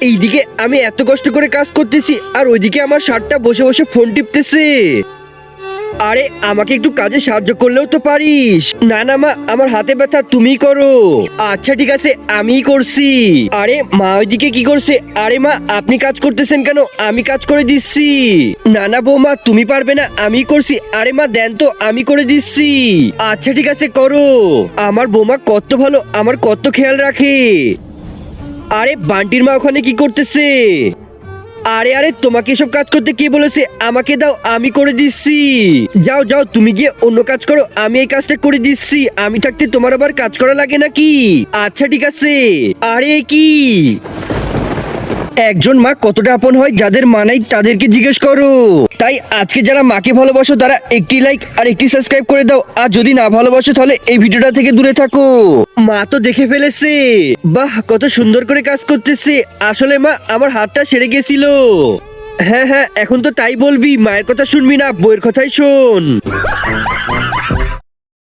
এইদিকে আমি এত কষ্ট করে কাজ করতেছি আর ওইদিকে আমার ষাটটা বসে বসে ফোন টিপতেছে। আরে আমাকে একটু কাজে সাহায্য করলেও তো পারিস। না না মা, আমার হাতে ব্যথা, তুমিই করো। আচ্ছা ঠিক আছে, আমিই করছি। আরে মা ওইদিকে কি করছে? আরে মা আপনি কাজ করতেছেন কেন? আমি কাজ করে দিচ্ছি। না না বৌমা, তুমি পারবে না, আমি করছি। আরে মা দেন তো, আমি করে দিচ্ছি। আচ্ছা ঠিক আছে করো। আমার বৌমা কত ভালো, আমার কত খেয়াল রাখে। আরে বান্টির মা ওখানে কি করতেছে? আরে আরে তোমাকে এসব কাজ করতে কে বলেছে? আমাকে দাও, আমি করে দিচ্ছি। যাও যাও, তুমি গিয়ে অন্য কাজ করো, আমি এই কাজটা করে দিচ্ছি। আমি থাকতে তোমার আবার কাজ করা লাগে নাকি? আচ্ছা ঠিক আছে। আরে এ কি? একজন মা কতটা আপন হয়, যাদের মা নাই তাদেরকে জিজ্ঞেস করো। তাই আজকে যারা মাকে ভালোবাসো তারা একটি লাইক আর একটি সাবস্ক্রাইব করে দাও, আর যদি না ভালোবাসো তাহলে এই ভিডিওটা থেকে দূরে থাকো। মা তো দেখে ফেলেছে। বাহ, কত সুন্দর করে কাজ করতেছে। আসলে মা আমার হাতটা সেরে গেছিল। হ্যাঁ হ্যাঁ, এখন তো তাই বলবি, মায়ের কথা শুনবি না, বইয়ের কথাই শোন।